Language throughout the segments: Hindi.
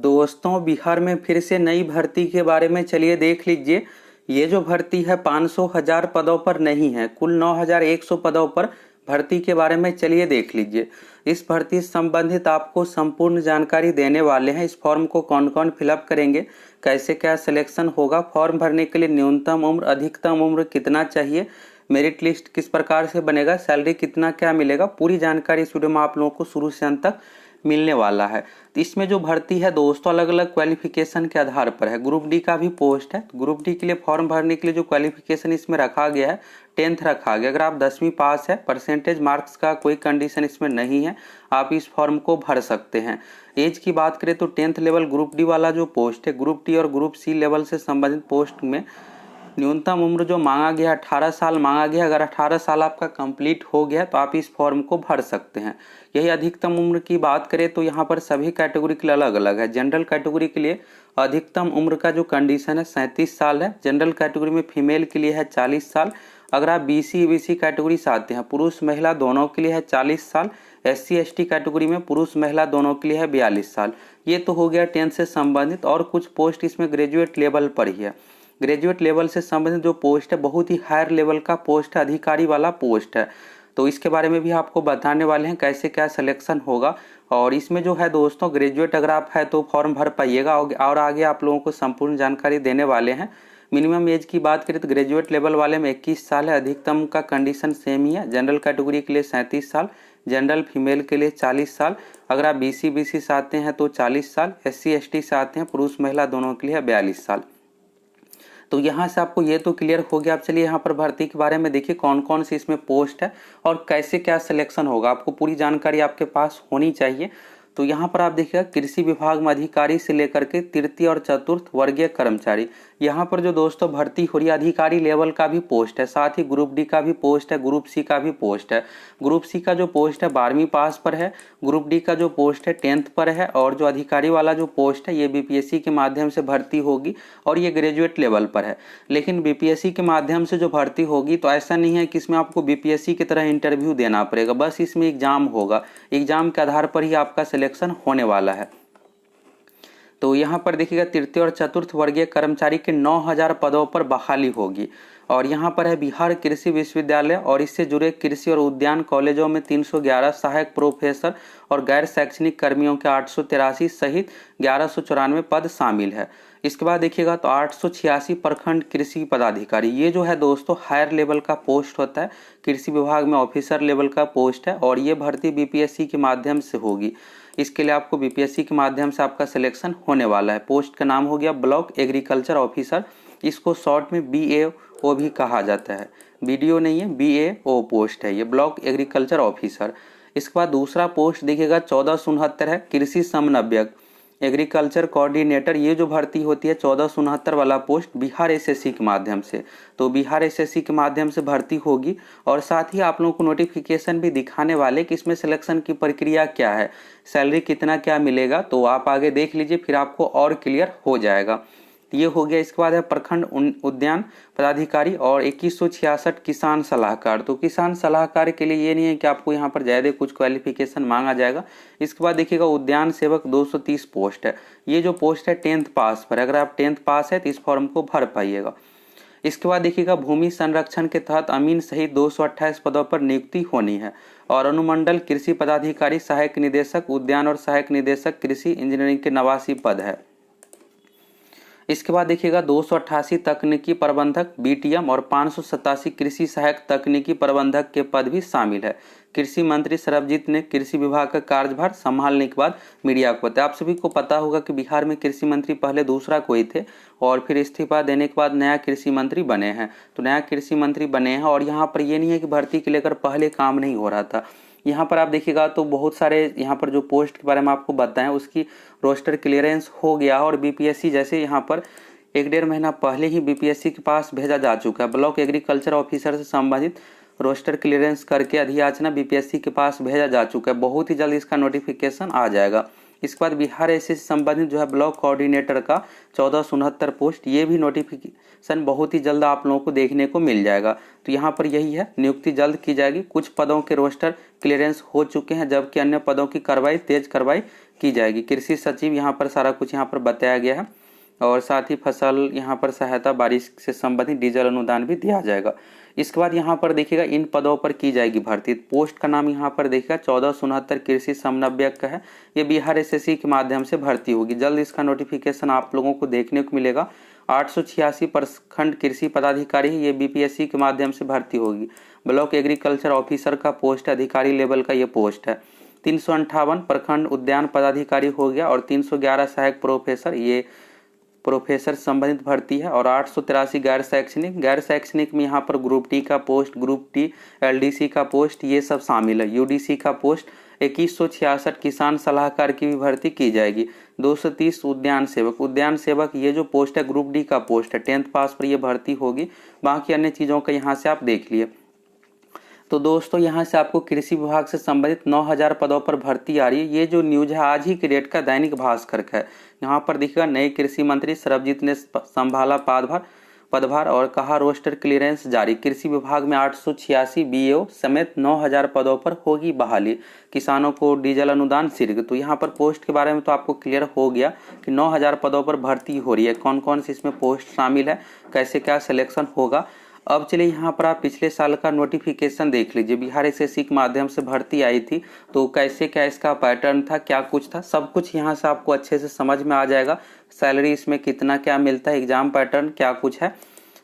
दोस्तों, बिहार में फिर से नई भर्ती के बारे में चलिए देख लीजिए। ये जो भर्ती है 500,000 पदों पर नहीं है, कुल 9,100 पदों पर भर्ती के बारे में चलिए देख लीजिए। इस भर्ती से संबंधित आपको संपूर्ण जानकारी देने वाले हैं। इस फॉर्म को कौन कौन फिलअप करेंगे, कैसे क्या सिलेक्शन होगा, फॉर्म भरने के लिए न्यूनतम उम्र अधिकतम उम्र कितना चाहिए, मेरिट लिस्ट किस प्रकार से बनेगा, सैलरी कितना क्या मिलेगा, पूरी जानकारी इस वीडियो में आप लोगों को शुरू से अंत तक मिलने वाला है। तो इसमें जो भर्ती है दोस्तों अलग अलग क्वालिफिकेशन के आधार पर है। ग्रुप डी का भी पोस्ट है। ग्रुप डी के लिए फॉर्म भरने के लिए जो क्वालिफिकेशन इसमें रखा गया है 10th रखा गया। अगर आप 10वीं पास है, परसेंटेज मार्क्स का कोई कंडीशन इसमें नहीं है, आप इस फॉर्म को भर सकते हैं। एज की बात करें तो 10th लेवल ग्रुप डी वाला जो पोस्ट है, ग्रुप डी और ग्रुप सी लेवल से संबंधित पोस्ट में न्यूनतम उम्र जो मांगा गया 18 साल मांगा गया। अगर 18 साल आपका कंप्लीट हो गया तो आप इस फॉर्म को भर सकते हैं। यही अधिकतम उम्र की बात करें तो यहाँ पर सभी कैटेगरी के लिए अलग अलग है। जनरल कैटेगरी के लिए अधिकतम उम्र का जो कंडीशन है 37 साल है। जनरल कैटेगरी में फीमेल के लिए है 40 साल। अगर आप बीसी ईबीसी कैटेगरी से आते हैं, पुरुष महिला दोनों के लिए है 40 साल। SC ST कैटेगरी में पुरुष महिला दोनों के लिए है 42 साल। ये तो हो गया 10th से संबंधित। और कुछ पोस्ट इसमें ग्रेजुएट लेवल पर ही है। ग्रेजुएट लेवल से संबंधित जो पोस्ट है बहुत ही हायर लेवल का पोस्ट है, अधिकारी वाला पोस्ट है। तो इसके बारे में भी आपको बताने वाले हैं कैसे क्या सिलेक्शन होगा। और इसमें जो है दोस्तों ग्रेजुएट अगर आप है तो फॉर्म भर पाइएगा। और आगे आप लोगों को संपूर्ण जानकारी देने वाले हैं। मिनिमम एज की बात करें तो ग्रेजुएट लेवल वाले में 21 साल है। अधिकतम का कंडीशन सेम ही है। जनरल कैटेगरी के लिए 37 साल, जनरल फीमेल के लिए 40 साल। अगर आप BC से आते हैं तो 40 साल, SC ST से आते हैं पुरुष महिला दोनों के लिए 42 साल। तो यहाँ से आपको ये तो क्लियर हो गया। आप चलिए यहाँ पर भर्ती के बारे में देखिए कौन कौन सी इसमें पोस्ट है और कैसे क्या सिलेक्शन होगा। आपको पूरी जानकारी आपके पास होनी चाहिए। तो यहाँ पर आप देखिएगा कृषि विभाग में अधिकारी से लेकर के तृतीय और चतुर्थ वर्गीय कर्मचारी, यहाँ पर जो दोस्तों भर्ती हो रही है अधिकारी लेवल का भी पोस्ट है। साथ ही ग्रुप डी का भी पोस्ट है, ग्रुप सी का भी पोस्ट है। ग्रुप सी का जो पोस्ट है 12वीं पास पर है। ग्रुप डी का जो पोस्ट है 10th पर है। और जो अधिकारी वाला जो पोस्ट है ये BPSC के माध्यम से भर्ती होगी और ये ग्रेजुएट लेवल पर है। लेकिन BPSC के माध्यम से जो भर्ती होगी तो ऐसा नहीं है कि इसमें आपको BPSC की तरह इंटरव्यू देना पड़ेगा, बस इसमें एग्जाम होगा। एग्जाम के आधार पर ही आपका सिलेक्शन होने वाला है। तो यहाँ पर देखिएगा तृतीय और चतुर्थ वर्गीय कर्मचारी के 9,000 पदों पर बहाली होगी। और यहाँ पर है बिहार कृषि विश्वविद्यालय और इससे जुड़े कृषि और उद्यान कॉलेजों में 311 सहायक प्रोफेसर और गैर शैक्षणिक कर्मियों के 883 सहित 1194 पद शामिल है। इसके बाद देखिएगा तो 886 प्रखंड कृषि पदाधिकारी, ये जो है दोस्तों हायर लेवल का पोस्ट होता है। कृषि विभाग में ऑफिसर लेवल का पोस्ट है और ये भर्ती BPSC के माध्यम से होगी। इसके लिए आपको BPSC के माध्यम से आपका सिलेक्शन होने वाला है। पोस्ट का नाम हो गया ब्लॉक एग्रीकल्चर ऑफिसर। इसको शॉर्ट में BAO भी कहा जाता है। BDO नहीं है, BAO पोस्ट है ये, ब्लॉक एग्रीकल्चर ऑफिसर। इसके बाद दूसरा पोस्ट देखिएगा 1469 है, कृषि समन्वयक एग्रीकल्चर कोऑर्डिनेटर। ये जो भर्ती होती है 1469 वाला पोस्ट बिहार SSC के माध्यम से। तो बिहार SSC के माध्यम से भर्ती होगी। और साथ ही आप लोगों को नोटिफिकेशन भी दिखाने वाले कि इसमें सिलेक्शन की प्रक्रिया क्या है, सैलरी कितना क्या मिलेगा। तो आप आगे देख लीजिए, फिर आपको और क्लियर हो जाएगा। ये हो गया। इसके बाद है प्रखंड उद्यान पदाधिकारी और 2166 किसान सलाहकार। तो किसान सलाहकार के लिए ये नहीं है कि आपको यहाँ पर ज़्यादा कुछ क्वालिफिकेशन मांगा जाएगा। इसके बाद देखिएगा उद्यान सेवक 230 पोस्ट है। ये जो पोस्ट है 10th पास पर। अगर आप 10th पास है तो इस फॉर्म को भर पाइएगा। इसके बाद देखिएगा भूमि संरक्षण के तहत अमीन सहित 228 पदों पर नियुक्ति होनी है। और अनुमंडल कृषि पदाधिकारी, सहायक निदेशक उद्यान और सहायक निदेशक कृषि इंजीनियरिंग के 89 पद है। इसके बाद देखिएगा 288 तकनीकी प्रबंधक BTM और 587 कृषि सहायक तकनीकी प्रबंधक के पद भी शामिल है। कृषि मंत्री सरबजीत ने कृषि विभाग का कार्यभार संभालने के बाद मीडिया को बताया। आप सभी को पता होगा कि बिहार में कृषि मंत्री पहले दूसरा कोई थे और फिर इस्तीफा देने के बाद नया कृषि मंत्री बने हैं। तो नया कृषि मंत्री बने हैं और यहाँ पर ये नहीं है कि भर्ती को लेकर पहले काम नहीं हो रहा था। यहाँ पर आप देखिएगा तो बहुत सारे यहाँ पर जो पोस्ट के बारे में आपको बताएं उसकी रोस्टर क्लियरेंस हो गया। और BPSC जैसे यहाँ पर 1-1.5 महीना पहले ही BPSC के पास भेजा जा चुका है। ब्लॉक एग्रीकल्चर ऑफिसर से संबंधित रोस्टर क्लियरेंस करके अधियाचना BPSC के पास भेजा जा चुका है। बहुत ही जल्द इसका नोटिफिकेशन आ जाएगा। इसके बाद बिहार SSC संबंधित जो है ब्लॉक कोऑर्डिनेटर का 1469 पोस्ट, ये भी नोटिफिकेशन बहुत ही जल्द आप लोगों को देखने को मिल जाएगा। तो यहाँ पर यही है, नियुक्ति जल्द की जाएगी। कुछ पदों के रोस्टर क्लियरेंस हो चुके हैं जबकि अन्य पदों की कार्रवाई तेज कार्रवाई की जाएगी। कृषि सचिव यहाँ पर सारा कुछ यहाँ पर बताया गया है और साथ ही फसल यहाँ पर सहायता, बारिश से संबंधित डीजल अनुदान भी दिया जाएगा। इसके बाद यहाँ पर देखिएगा इन पदों पर की जाएगी भर्ती। पोस्ट का नाम यहाँ पर देखिएगा 1469 कृषि समन्वयक का है। ये बिहार एसएससी के माध्यम से भर्ती होगी। जल्द इसका नोटिफिकेशन आप लोगों को देखने को मिलेगा। 886 प्रखंड कृषि पदाधिकारी, ये बीपीएससी के माध्यम से भर्ती होगी। ब्लॉक एग्रीकल्चर ऑफिसर का पोस्ट, अधिकारी लेवल का ये पोस्ट है। 358 प्रखंड उद्यान पदाधिकारी हो गया और 311 सहायक प्रोफेसर, ये प्रोफेसर संबंधित भर्ती है। और 883 गैर शैक्षणिक में यहाँ पर ग्रुप टी का पोस्ट, ग्रुप टी एलडीसी का पोस्ट, ये सब शामिल है। यूडीसी का पोस्ट 2166 किसान सलाहकार की भी भर्ती की जाएगी। 230 उद्यान सेवक ये जो पोस्ट है ग्रुप डी का पोस्ट है। 10th पास पर यह भर्ती होगी। बाकी अन्य चीज़ों का यहाँ से आप देख लिए। तो दोस्तों यहाँ से आपको कृषि विभाग से संबंधित 9000 पदों पर भर्ती आ रही है। ये जो न्यूज है आज ही की डेट का दैनिक भास्कर का है। यहाँ पर दिखेगा नए कृषि मंत्री सरबजीत ने संभाला पदभार और कहा रोस्टर क्लियरेंस जारी। कृषि विभाग में 886 बीएओ समेत 9000 पदों पर होगी बहाली। किसानों को डीजल अनुदान शीर्घ। तो यहाँ पर पोस्ट के बारे में तो आपको क्लियर हो गया कि 9000 पदों पर भर्ती हो रही है। कौन कौन से इसमें पोस्ट शामिल है, कैसे क्या सिलेक्शन होगा। अब चलिए यहाँ पर आप पिछले साल का नोटिफिकेशन देख लीजिए। बिहार एसएससी के माध्यम से भर्ती आई थी, तो कैसे क्या इसका पैटर्न था, क्या कुछ था, सब कुछ यहाँ से आपको अच्छे से समझ में आ जाएगा। सैलरी इसमें कितना क्या मिलता है, एग्जाम पैटर्न क्या कुछ है।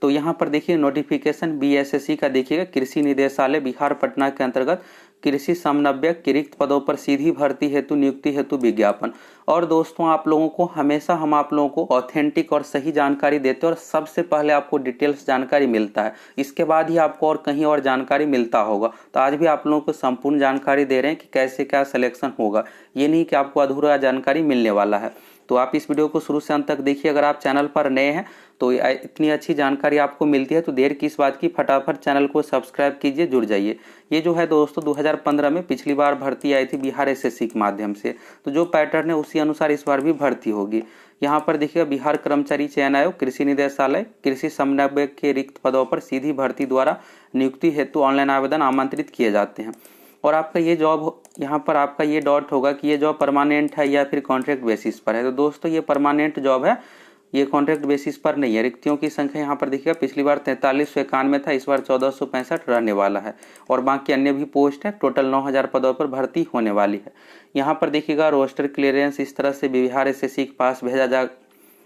तो यहाँ पर देखिए नोटिफिकेशन बीएसएससी का देखिएगा। कृषि निदेशालय बिहार पटना के अंतर्गत कृषि समन्वयक के रिक्त पदों पर सीधी भर्ती हेतु नियुक्ति हेतु विज्ञापन। और दोस्तों आप लोगों को हमेशा हम आप लोगों को ऑथेंटिक और सही जानकारी देते हैं और सबसे पहले आपको डिटेल्स जानकारी मिलता है। इसके बाद ही आपको और कहीं और जानकारी मिलता होगा। तो आज भी आप लोगों को संपूर्ण जानकारी दे रहे हैं कि कैसे क्या सिलेक्शन होगा। ये नहीं कि आपको अधूरा जानकारी मिलने वाला है। तो आप इस वीडियो को शुरू से अंत तक देखिए। अगर आप चैनल पर नए हैं तो इतनी अच्छी जानकारी आपको मिलती है तो देर किस बात की, फटाफट चैनल को सब्सक्राइब कीजिए, जुड़ जाइए। ये जो है दोस्तों 2015 में पिछली बार भर्ती आई थी बिहार एसएससी के माध्यम से। तो जो पैटर्न है उसी अनुसार इस बार भी भर्ती होगी। यहाँ पर देखिएगा बिहार कर्मचारी चयन आयोग, कृषि निदेशालय, कृषि समन्वयक के रिक्त पदों पर सीधी भर्ती द्वारा नियुक्ति हेतु ऑनलाइन आवेदन आमंत्रित किए जाते हैं। और आपका ये जॉब यहाँ पर आपका ये डॉट होगा कि ये जॉब परमानेंट है या फिर कॉन्ट्रैक्ट बेसिस पर है। तो दोस्तों ये परमानेंट जॉब है, ये कॉन्ट्रैक्ट बेसिस पर नहीं है। रिक्तियों की संख्या यहाँ पर देखिएगा पिछली बार 4391 था, इस बार 1465 रहने वाला है। और बाकी अन्य भी पोस्ट है। टोटल 9000 पदों पर भर्ती होने वाली है। यहाँ पर देखिएगा रोस्टर क्लियरेंस इस तरह से बिहार एसएससी के पास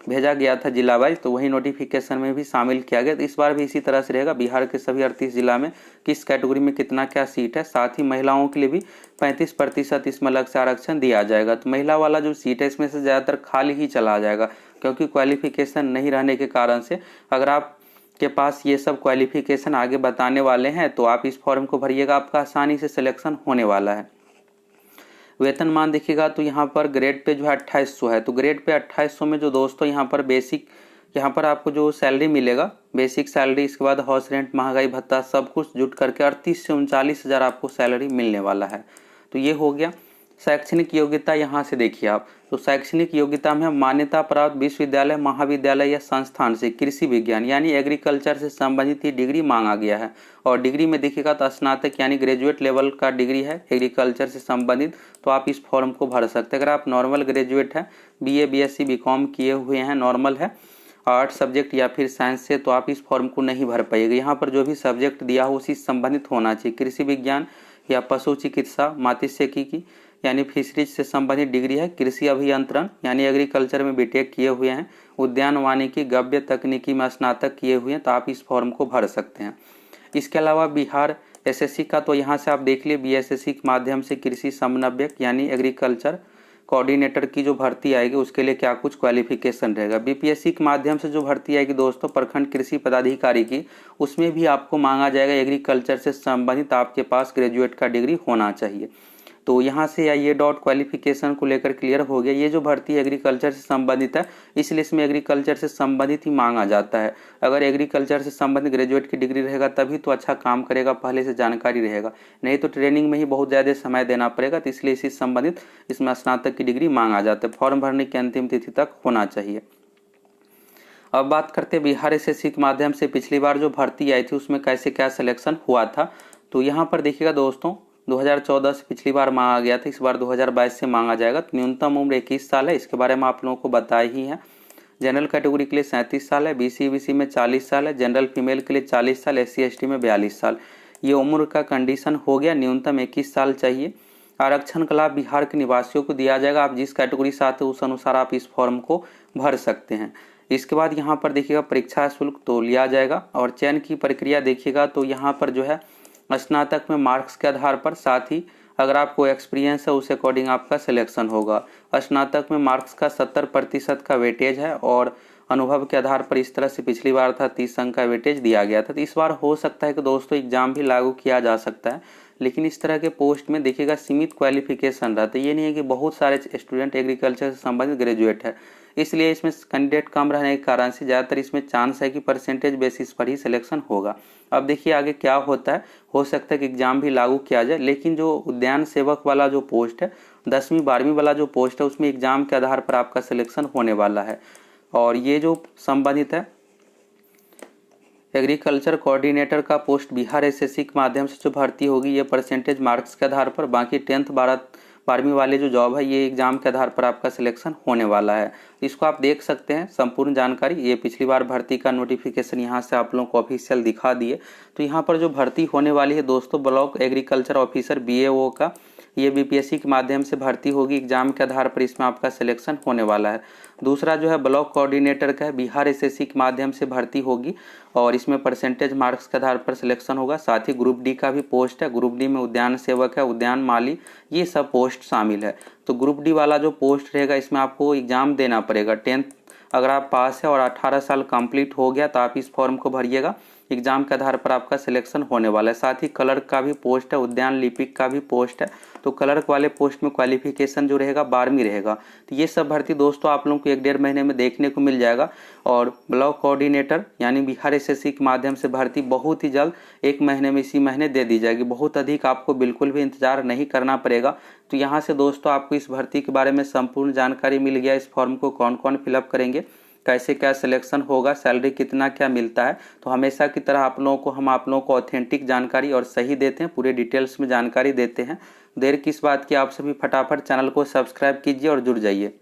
भेजा गया था जिला वाइज, तो वही नोटिफिकेशन में भी शामिल किया गया। तो इस बार भी इसी तरह से रहेगा। बिहार के सभी 38 जिला में किस कैटेगरी में कितना क्या सीट है। साथ ही महिलाओं के लिए भी 35% इसमें अलग से आरक्षण दिया जाएगा। तो महिला वाला जो सीट है इसमें से ज़्यादातर खाली ही चला जाएगा, क्योंकि क्वालिफिकेशन नहीं रहने के कारण से। अगर आप के पास ये सब क्वालिफिकेशन आगे बताने वाले हैं तो आप इस फॉर्म को भरिएगा, आपका आसानी से सिलेक्शन होने वाला है। वेतनमान देखिएगा तो यहाँ पर ग्रेड पे जो है 2800 है। तो ग्रेड पे 2800 में जो दोस्तों यहाँ पर बेसिक, यहाँ पर आपको जो सैलरी मिलेगा, बेसिक सैलरी, इसके बाद हाउस रेंट, महंगाई भत्ता, सब कुछ जुट करके 38 से 39 हज़ार आपको सैलरी मिलने वाला है। तो ये हो गया। शैक्षणिक योग्यता यहाँ से देखिए आप। तो शैक्षणिक योग्यता में मान्यता प्राप्त विश्वविद्यालय, महाविद्यालय या संस्थान से कृषि विज्ञान यानी एग्रीकल्चर से संबंधित ही डिग्री मांगा गया है। और डिग्री में देखिएगा तो स्नातक यानी ग्रेजुएट लेवल का डिग्री है एग्रीकल्चर से संबंधित, तो आप इस फॉर्म को भर सकते हैं। अगर आप नॉर्मल ग्रेजुएट हैं, बीए बीएससी बीकॉम किए हुए हैं, नॉर्मल है, आर्ट सब्जेक्ट या फिर साइंस से, तो आप इस फॉर्म को नहीं भर पाइएगा। यहाँ पर जो भी सब्जेक्ट दिया हो उसी संबंधित होना चाहिए। कृषि विज्ञान या पशु चिकित्सा, मात्स्यिकी की यानी फिशरीज से संबंधित डिग्री है। कृषि अभियंत्रण यानी एग्रीकल्चर में बीटेक किए हुए हैं। उद्यान वानिकी गव्य तकनीकी में स्नातक किए हुए हैं, तो आप इस फॉर्म को भर सकते हैं। इसके अलावा बिहार एसएससी का तो यहाँ से आप देख लिए बीएसएससी के माध्यम से कृषि समन्वयक यानी एग्रीकल्चर कोऑर्डिनेटर की जो भर्ती आएगी उसके लिए क्या कुछ क्वालिफिकेशन रहेगा। बीपीएससी के माध्यम से जो भर्ती आएगी दोस्तों प्रखंड कृषि पदाधिकारी की, उसमें भी आपको मांगा जाएगा एग्रीकल्चर से संबंधित आपके पास ग्रेजुएट का डिग्री होना चाहिए। तो यहाँ से या ये डॉट क्वालिफिकेशन को लेकर क्लियर हो गया। ये जो भर्ती एग्रीकल्चर से संबंधित है इसलिए इसमें एग्रीकल्चर से संबंधित ही मांगा जाता है। अगर एग्रीकल्चर से संबंधित ग्रेजुएट की डिग्री रहेगा तभी तो अच्छा काम करेगा, पहले से जानकारी रहेगा, नहीं तो ट्रेनिंग में ही बहुत ज़्यादा समय देना पड़ेगा। तो इसलिए इसी संबंधित इसमें स्नातक की डिग्री मांगा जाता है। फॉर्म भरने की अंतिम तिथि तक होना चाहिए। अब बात करते हैं बिहार एसएससी के माध्यम से पिछली बार जो भर्ती आई थी उसमें कैसे क्या सिलेक्शन हुआ था। तो यहाँ पर देखिएगा दोस्तों 2014 से पिछली बार मांगा गया था, इस बार 2022 से मांगा जाएगा। तो न्यूनतम उम्र 21 साल है, इसके बारे में आप लोगों को बताया ही है। जनरल कैटेगरी के लिए 37 साल है, BC में 40 साल है, जनरल फीमेल के लिए 40 साल, SC ST में 42 साल। ये उम्र का कंडीशन हो गया, न्यूनतम 21 साल चाहिए। आरक्षण का लाभ बिहार के निवासियों को दिया जाएगा। आप जिस कैटेगरी से आते हो उस अनुसार आप इस फॉर्म को भर सकते हैं। इसके बाद यहाँ पर देखिएगा परीक्षा शुल्क तो लिया जाएगा। और चयन की प्रक्रिया देखिएगा तो यहाँ पर जो है स्नातक में मार्क्स के आधार पर, साथ ही अगर आपको एक्सपीरियंस है उस अकॉर्डिंग आपका सिलेक्शन होगा। स्नातक में मार्क्स का 70% का वेटेज है और अनुभव के आधार पर इस तरह से पिछली बार था 30 अंक का वेटेज दिया गया था। तो इस बार हो सकता है कि दोस्तों एग्जाम भी लागू किया जा सकता है, लेकिन इस तरह के पोस्ट में देखिएगा सीमित क्वालिफिकेशन रहता है। ये नहीं है कि बहुत सारे स्टूडेंट एग्रीकल्चर से संबंधित ग्रेजुएट है, इसलिए इसमें कैंडिडेट कम रहने के कारण से ज़्यादातर इसमें चांस है कि परसेंटेज बेसिस पर ही सिलेक्शन होगा। अब देखिए आगे क्या होता है, हो सकता है कि एग्जाम भी लागू किया जाए, लेकिन जो उद्यान सेवक वाला जो पोस्ट है, 10वीं 12वीं वाला जो पोस्ट है, उसमें एग्जाम के आधार पर आपका सिलेक्शन होने वाला है। और ये जो संबंधित है एग्रीकल्चर कोऑर्डिनेटर का पोस्ट बिहार SSC के माध्यम से जो भर्ती होगी, ये परसेंटेज मार्क्स के आधार पर। बाकी 10th 12वीं वाले जो जॉब है ये एग्जाम के आधार पर आपका सिलेक्शन होने वाला है। इसको आप देख सकते हैं संपूर्ण जानकारी। ये पिछली बार भर्ती का नोटिफिकेशन यहाँ से आप लोगों को ऑफिशियल दिखा दिए। तो यहाँ पर जो भर्ती होने वाली है दोस्तों, ब्लॉक एग्रीकल्चर ऑफिसर BAO का, ये BPSC के माध्यम से भर्ती होगी। एग्जाम के आधार पर इसमें आपका सिलेक्शन होने वाला है। दूसरा जो है ब्लॉक कोऑर्डिनेटर का है, बिहार SSC के माध्यम से भर्ती होगी और इसमें परसेंटेज मार्क्स के आधार पर सिलेक्शन होगा। साथ ही ग्रुप D का भी पोस्ट है, ग्रुप D में उद्यान सेवक है, उद्यान माली, ये सब पोस्ट शामिल है। तो ग्रुप D वाला जो पोस्ट रहेगा इसमें आपको एग्जाम देना पड़ेगा। 10th अगर आप पास है और 18 साल कंप्लीट हो गया तो आप इस फॉर्म को भरिएगा। एग्जाम के आधार पर आपका सिलेक्शन होने वाला है। साथ ही क्लर्क का भी पोस्ट है, उद्यान लिपिक का भी पोस्ट है। तो क्लर्क वाले पोस्ट में क्वालिफिकेशन जो रहेगा 12वीं रहेगा। तो ये सब भर्ती दोस्तों आप लोगों को 1-1.5 महीने में देखने को मिल जाएगा। और ब्लॉक कोऑर्डिनेटर यानी बिहार SSC के माध्यम से भर्ती बहुत ही जल्द 1 महीने में, इसी महीने दे दी जाएगी। बहुत अधिक आपको बिल्कुल भी इंतजार नहीं करना पड़ेगा। तो यहाँ से दोस्तों आपको इस भर्ती के बारे में संपूर्ण जानकारी मिल गया। इस फॉर्म को कौन कौन फिलअप करेंगे, कैसे क्या सिलेक्शन होगा, सैलरी कितना क्या मिलता है। तो हमेशा की तरह आप लोगों को ऑथेंटिक जानकारी और सही देते हैं, पूरे डिटेल्स में जानकारी देते हैं। देर किस बात की, आप सभी फटाफट चैनल को सब्सक्राइब कीजिए और जुड़ जाइए।